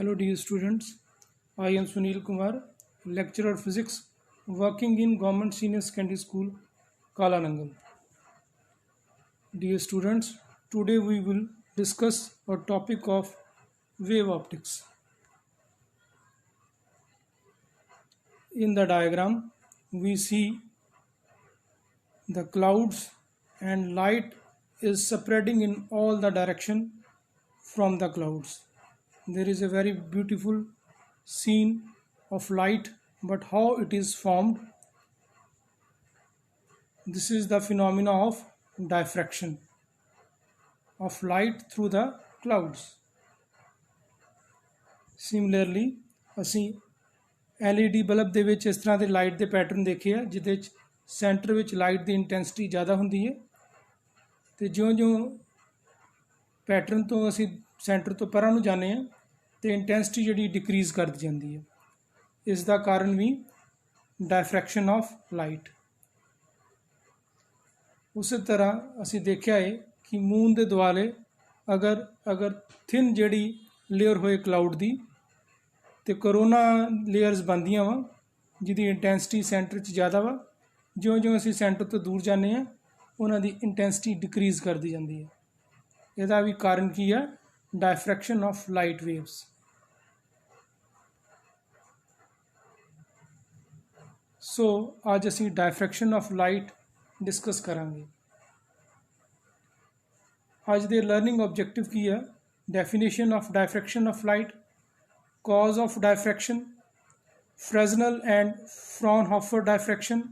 Hello dear students, I am Sunil Kumar, lecturer physics working in Government Senior Secondary School, Kalanangal. Dear students, today we will discuss a topic of wave optics. In the diagram, we see the clouds and light is spreading in all the direction from the clouds. There is a very beautiful scene of light, but how it is formed? This is the phenomena of diffraction of light through the clouds. Similarly, ਅਸੀਂ LED bulb ਦੇ ਵਿੱਚ ਇਸ ਤਰ੍ਹਾਂ ਦੇ light ਦੇ pattern ਦੇਖੇ ਆ ਜਿਹਦੇ ਵਿੱਚ ਸੈਂਟਰ ਵਿੱਚ ਲਾਈਟ ਦੀ ਇੰਟੈਂਸਿਟੀ ਜ਼ਿਆਦਾ ਹੁੰਦੀ ਹੈ ਤੇ ਜਿਉਂ-ਜਿਉਂ ਪੈਟਰਨ ਤੋਂ ਅਸੀਂ ਸੈਂਟਰ ਤੋਂ ਪਰਾਂ ਨੂੰ ਜਾਂਦੇ ਆ ਤੇ ਇੰਟੈਂਸਿਟੀ ਜਿਹੜੀ ਡਿਕਰੀਜ਼ ਕਰਦੀ ਜਾਂਦੀ ਹੈ। ਇਸ ਦਾ ਕਾਰਨ ਵੀ ਡਾਇਫਰੈਕਸ਼ਨ ਆਫ ਲਾਈਟ। ਉਸੇ ਤਰ੍ਹਾਂ ਅਸੀਂ ਦੇਖਿਆ ਹੈ ਕਿ ਮੂਨ ਦੇ ਦੁਆਲੇ ਅਗਰ ਥਿਨ ਜਿਹੜੀ ਲੇਅਰ ਹੋਏ ਕਲਾਊਡ ਦੀ ਤੇ ਕਰੋਨਾ ਲੇਅਰਸ ਬਣਦੀਆਂ ਵਾ ਜਿਹਦੀ ਇੰਟੈਂਸਿਟੀ ਸੈਂਟਰ 'ਚ ਜ਼ਿਆਦਾ ਵਾ ਜਿਉਂ-ਜਿਉਂ ਅਸੀਂ ਸੈਂਟਰ ਤੋਂ ਦੂਰ ਜਾਂਦੇ ਹਾਂ ਉਹਨਾਂ ਦੀ ਇੰਟੈਂਸਿਟੀ ਡਿਕਰੀਜ਼ ਕਰਦੀ ਜਾਂਦੀ ਹੈ। ਇਹਦਾ ਵੀ ਕਾਰਨ ਕੀ ਹੈ? ਡਾਇਫਰੈਕਸ਼ਨ ਆਫ ਲਾਈਟ ਵੇਵਸ। ਸੋ ਅੱਜ ਅਸੀਂ ਡਾਇਫਰੈਕਸ਼ਨ ਆਫ ਲਾਈਟ डिस्कस करांगे। आज दे लर्निंग ऑब्जेक्टिव की है definition of diffraction of light, cause of diffraction, Fresnel and Fraunhofer diffraction,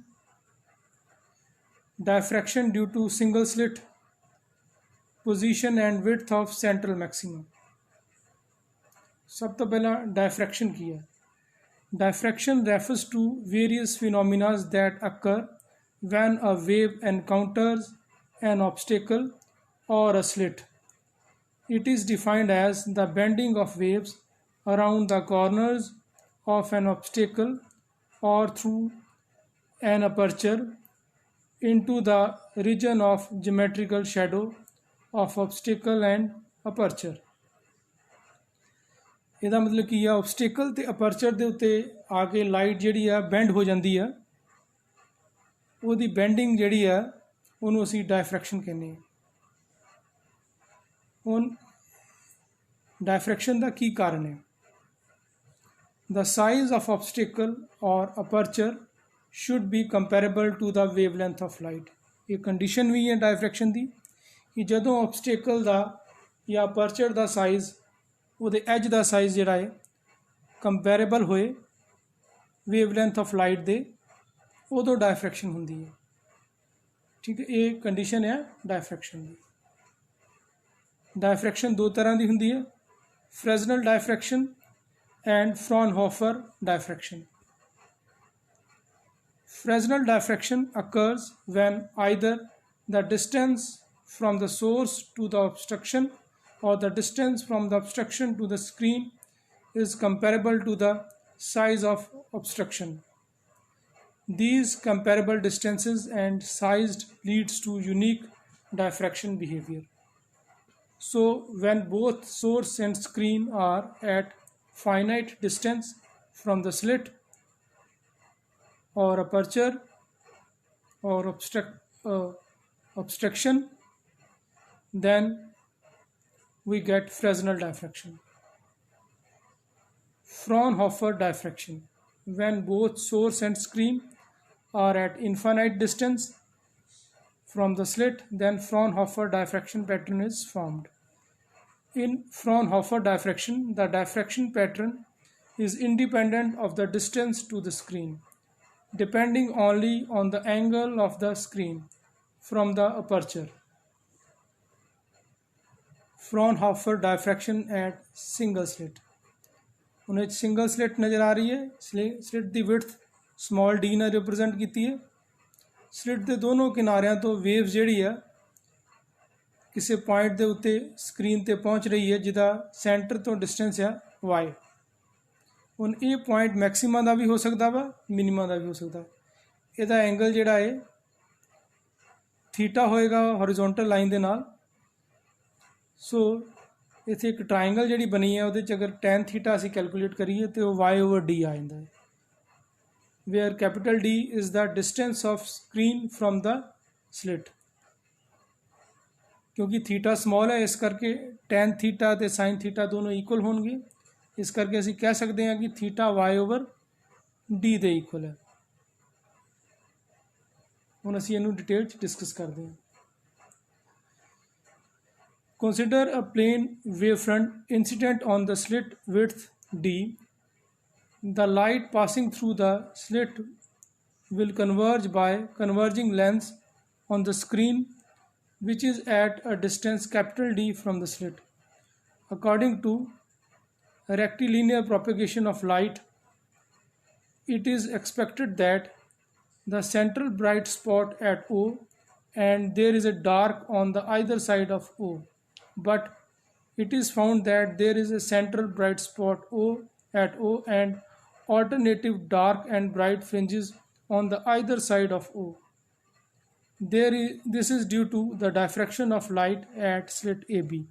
diffraction due to single slit, position and width of central maximum. सब तो पहला diffraction की है। Diffraction refers to various phenomena that occur when a wave encounters an obstacle or a slit. It is defined as the bending of waves around the corners of an obstacle or through an aperture into the region of geometrical shadow of obstacle and aperture. ਇਹਦਾ ਮਤਲਬ ਕੀ ਆ? obstacle ਤੇ aperture ਦੇ ਉੱਤੇ ਆ ਕੇ light ਜਿਹੜੀ ਆ band ਹੋ ਜਾਂਦੀ ਆ, ਉਹਦੀ ਬੈਂਡਿੰਗ ਜਿਹੜੀ ਆ ਉਹਨੂੰ ਅਸੀਂ ਡਾਇਫਰੈਕਸ਼ਨ ਕਹਿੰਦੇ ਹਾਂ। ਹੁਣ ਡਾਇਫਰੈਕਸ਼ਨ ਦਾ ਕੀ ਕਾਰਨ ਹੈ? The size of obstacle or aperture should be comparable to the wavelength of light. ਇਹ ਕੰਡੀਸ਼ਨ ਵੀ ਹੈ ਡਾਇਫਰੈਕਸ਼ਨ ਦੀ ਕਿ ਜਦੋਂ obstacle ਦਾ ਜਾਂ aperture ਦਾ ਸਾਈਜ਼ ਉਹਦੇ ਐਜ ਦਾ ਸਾਈਜ਼ ਜਿਹੜਾ ਹੈ ਕੰਪੈਰੇਬਲ ਹੋਏ ਵੇਵਲੈਂਥ ਆਫ ਲਾਈਟ ਦੇ, ਉਦੋਂ ਡਾਇਫਰੈਕਸ਼ਨ ਹੁੰਦੀ ਹੈ। ਠੀਕ ਹੈ, ਇਹ ਕੰਡੀਸ਼ਨ ਹੈ ਡਾਇਫਰੈਕਸ਼ਨ ਦੀ। ਡਾਇਫਰੈਕਸ਼ਨ ਦੋ ਤਰ੍ਹਾਂ ਦੀ ਹੁੰਦੀ ਹੈ, ਫ੍ਰੈਜ਼ਨਲ ਡਾਇਫਰੈਕਸ਼ਨ and ਫ੍ਰੌਨਹੋਫਰ ਡਾਇਫਰੈਕਸ਼ਨ। Fresnel diffraction occurs when either the distance from the source to the obstruction or the distance from the obstruction to the screen is comparable to the size of obstruction. These comparable distances and sized leads to unique diffraction behavior. So when both source and screen are at finite distance from the slit or aperture or obstruction, then we get Fresnel diffraction. Fraunhofer diffraction, when both source and screen are at infinite distance from the slit, then Fraunhofer diffraction pattern is formed. In Fraunhofer diffraction, the diffraction pattern is independent of the distance to the screen, depending only on the angle of the screen from the aperture. Fraunhofer diffraction at single slit. उन्हें single slit नज़र आ रही है। Slit की width small D ने represent की है। Slit के दोनों किनारियां तो वेव्स जी है किसी पॉइंट के उत्ते स्क्रीन पर पहुँच रही है जिदा सेंटर तो डिस्टेंस है वाई। ਹੁਣ ਇਹ ਪੁਆਇੰਟ ਮੈਕਸਿਮਾ ਦਾ ਵੀ ਹੋ ਸਕਦਾ ਵਾ, ਮਿਨੀਮਾ ਦਾ ਵੀ ਹੋ ਸਕਦਾ। ਇਹਦਾ ਐਂਗਲ ਜਿਹੜਾ ਹੈ ਥੀਟਾ ਹੋਏਗਾ ਹੌਰੀਜ਼ੌਂਟਲ ਲਾਈਨ ਦੇ ਨਾਲ। ਸੋ इत्थे एक ट्राइंगल जिहड़ी बनी है उहदे च अगर tan थीटा असीं कैलकुलेट करिए तो y/d आ जांदा है, where capital D is the distance of screen from the slit. क्योंकि थीटा समॉल है इस करके tan थीटा ते sin थीटा दोनों इक्वल होणगे, इस करके असीं कह सकते हैं कि थीटा y/d ਦੇ इक्वल है। ਹੁਣ ਅਸੀਂ ਇਹਨੂੰ डिटेल ਚ डिस्कस ਕਰਦੇ ਹਾਂ। Consider a plane wavefront incident on the slit width d. The light passing through the slit will converge by converging lens on the screen, which is at a distance capital D from the slit. According to rectilinear propagation of light, it is expected that the central bright spot at O and there is a dark on the either side of O, but it is found that there is a central bright spot at O and alternative dark and bright fringes on the either side of O. This is due to the diffraction of light at slit AB.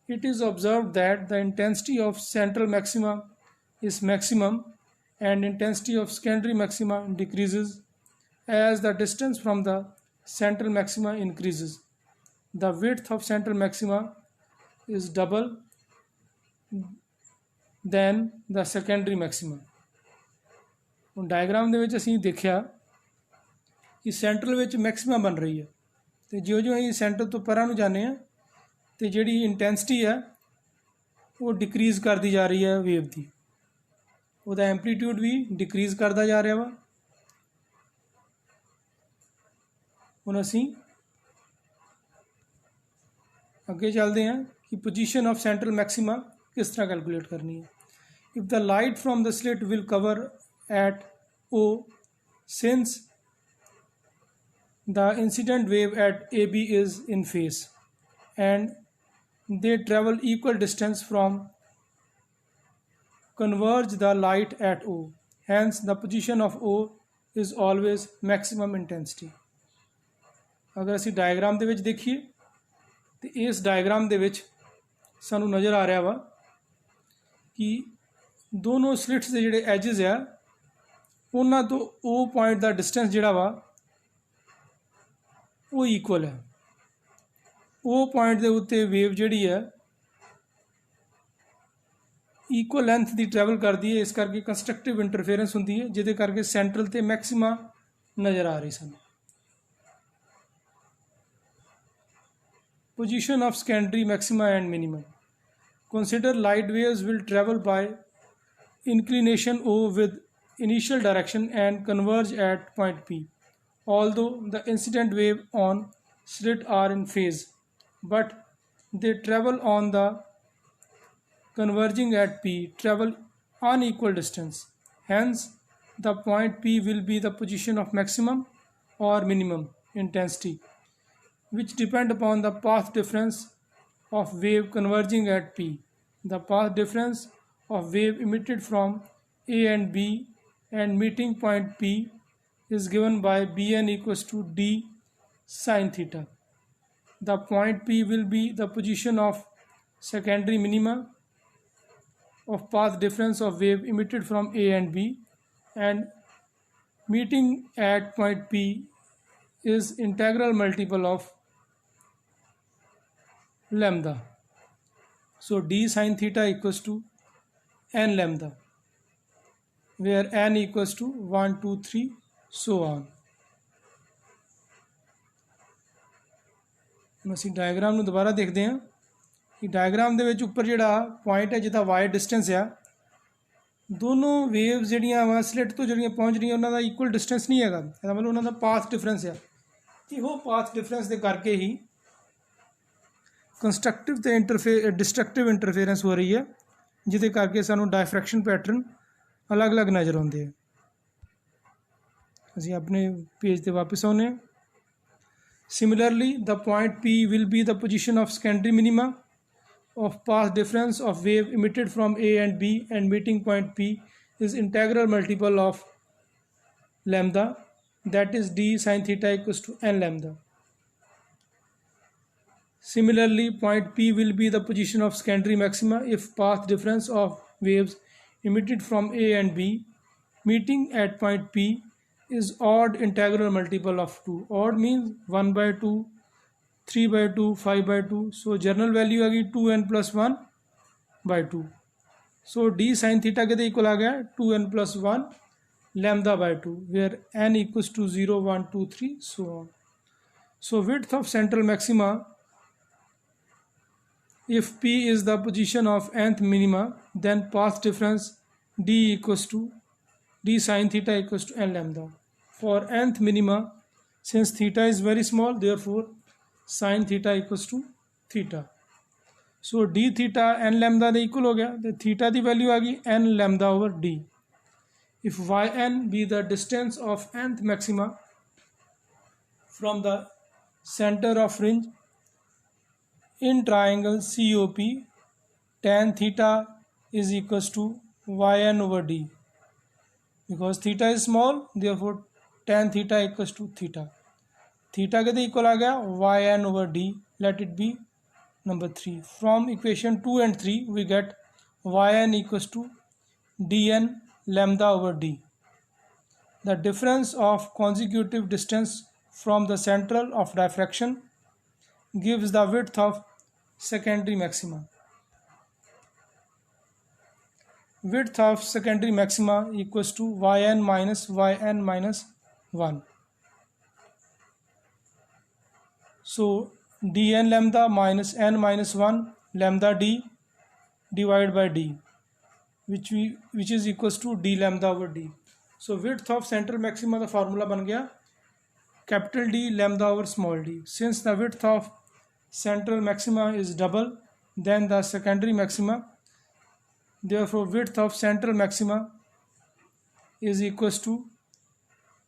It is observed that the intensity of central maxima is maximum and intensity of secondary maxima decreases as the distance from the central maxima increases. The width of central maxima is double than the secondary maxima. ਹੁਣ diagram ਦੇ ਵਿੱਚ ਅਸੀਂ ਦੇਖਿਆ ਕਿ central ਵਿੱਚ Maxima ਬਣ ਰਹੀ ਹੈ, ਤੇ ਜਿਉਂ-ਜਿਉਂ ਅਸੀਂ ਸੈਂਟਰ ਤੋਂ ਪਰਾਂ ਨੂੰ ਜਾਂਦੇ ਹਾਂ ਤੇ ਜਿਹੜੀ ਇੰਟੈਂਸਿਟੀ ਹੈ ਉਹ ਡਿਕਰੀਜ਼ ਕਰਦੀ ਜਾ ਰਹੀ ਹੈ ਵੇਵ ਦੀ, ਉਹਦਾ ਐਂਪਲੀਟਿਊਡ ਵੀ ਡਿਕਰੀਜ਼ ਕਰਦਾ ਜਾ ਰਿਹਾ ਵਾ। ਹੁਣ ਅਸੀਂ ਅੱਗੇ ਚੱਲਦੇ ਹਾਂ कि पोजीशन ऑफ सेंट्रल मैक्सिमा किस तरह कैलकुलेट करनी है। If the light from the slit will cover at O, since the incident wave at AB is in phase and they travel equal distance from converge the light at O, hence the position of O is always maximum intensity। अगर असी diagram दे विच देखिए तो इस diagram दे विच सानू नज़र आ रहा वा कि दोनों स्लिट्स के जोड़े एजिज आ उन्होंने तो ओ पॉइंट का डिस्टेंस जोड़ा वा वो इक्वल है। ओ पॉइंट के उत्ते वेव जी है इक्वल लेंथ की ट्रैवल करती है, इस करके कंस्ट्रक्टिव इंटरफेरेंस होंगी है जिदे करके सेंट्रल ते मैक्सिमा नज़र आ रही सन। Position of secondary maxima and minimum. Consider light waves will travel by inclination O with initial direction and converge at point P. Although the incident wave on slit are in phase, but they travel on the converging at P travel unequal distance. Hence, the point P will be the position of maximum or minimum intensity, which depend upon the path difference of wave converging at P. The path difference of wave emitted from A and B and meeting point P is given by Bn equals to D sin theta. The point P will be the position of secondary minima of path difference of wave emitted from A and B, and meeting at point P is integral multiple of lambda. So d sin theta equals to n lambda, where n equals to 1 2 3 so on। हम ਅਸੀਂ diagram ਨੂੰ ਦੁਬਾਰਾ ਦੇਖਦੇ ਹਾਂ कि diagram ਦੇ ਵਿੱਚ ਉੱਪਰ ਜਿਹੜਾ ਪੁਆਇੰਟ ਹੈ ਜਿਹਦਾ y डिस्टेंस ਆ, दोनों वेव्स ਜਿਹੜੀਆਂ ਵਾ ਸਲਿਟ ਤੋਂ ਜਿਹੜੀਆਂ ਪਹੁੰਚ ਰਹੀਆਂ ਉਹਨਾਂ ਦਾ ਇਕੁਅਲ डिस्टेंस नहीं ਹੈਗਾ, ਇਹਦਾ ਮਤਲਬ ਉਹਨਾਂ ਦਾ ਪਾਥ डिफरेंस ਆ। ਇਹੋ ਪਾਥ डिफरेंस ਦੇ ਕਰਕੇ ਹੀ कंस्ट्रक्टिव तो डिस्ट्रक्टिव इंटरफेरेंस हो रही है जिदे करके सानू डायफ्रैक्शन पैटर्न अलग अलग नज़र आते हैं। असी अपने पेज पर वापस आने। Similarly the point P will be the position of secondary minima of path difference of wave emitted from A and B and meeting point P is integral multiple of lambda, that is d sin theta equals to n lambda। Similarly, point P will be the position of secondary maxima if path difference of waves emitted from A and B meeting at point P is odd integral multiple of 2. Odd means 1 by 2, 3 by 2, 5 by 2. So general value आ गई 2n plus 1 by 2. So d sin theta के equal आ गया 2n plus 1 lambda by 2 where n equals to 0, 1, 2, 3 so on. So width of central maxima, if P is the position of nth minima, then path difference d equals to d sin theta equals to n lambda. For nth minima, since theta is very small, therefore sin theta equals to theta. So d theta n lambda the equal हो गया, तो theta की value आ गई n lambda over d. If yn be the distance of nth maxima from the center of fringe in triangle COP, tan theta is equals to yn over d. Because theta is small, therefore tan theta equals to theta. Theta के equal आ गया yn over d. Let it be number 3. From equation 2 and 3 we get yn equals to dn lambda over d. The difference of consecutive distance from the central of diffraction gives the width of secondary maxima. Width of secondary maxima equals to yn minus 1. So dn lambda minus n minus 1 lambda d divided by d, which is equals to d lambda over d. So width of central maxima the formula बन गया capital D lambda over small d. Since the width of central maxima is double than the secondary maxima, therefore width of central maxima is equals to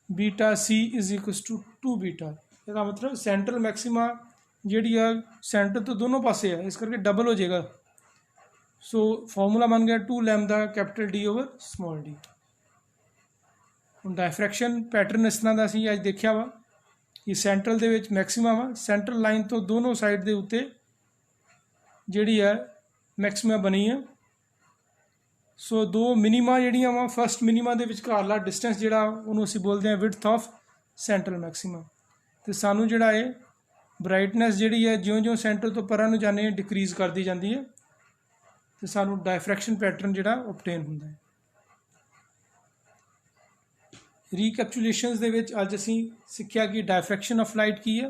beta c is equals to 2 beta. इसका मतलब central maxima जी centre तो दोनों पासे है, इस करके double हो जाएगा. सो फॉर्मूला बन गया 2 lambda capital D over small D. Diffraction pattern इस तरह का असीं अज देखा वा कि सेंट्रल दे विच मैक्सिमा वा, सेंट्रल लाइन तो दोनों साइड के उत्ते जिहड़ी है मैक्सिमा बनी है. सो दो मिनीमा जिहड़ियां वा, फस्ट मिनीमा दे विचकारला डिस्टेंस जिहड़ा उहनूं असीं बोलते हैं विड्थ ऑफ सेंट्रल मैक्सिमा. तो सानू जिहड़ा है ब्राइटनैस जिहड़ी है ज्यों ज्यों सेंटर तो परां नूं जाने डिक्रीज़ करती जाती है, तो सानू डायफ्रैक्शन पैटर्न जिहड़ा ऑबटेन हुंदा है. रीकैप्चुलेशनस दे विच अज असीं सिੱਖਿਆ कि डायफ्रैक्शन ऑफ लाइट की है,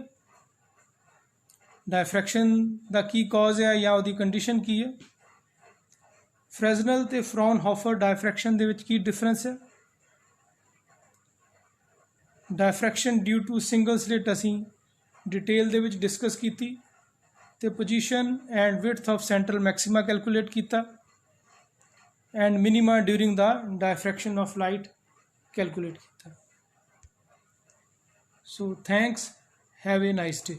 डायफ्रैक्शन दा की कॉज है या उहदी कंडीशन की है, फ्रेजनल ते फ्रॉनहोफर डायफ्रैक्शन दे विच की डिफरेंस है, diffraction due to single slit असीं डिटेल दे विच डिस्कस कीती, ते position and width of central maxima calculate कीता, and minima during the diffraction of light calculate कीता. So thanks, have a nice day.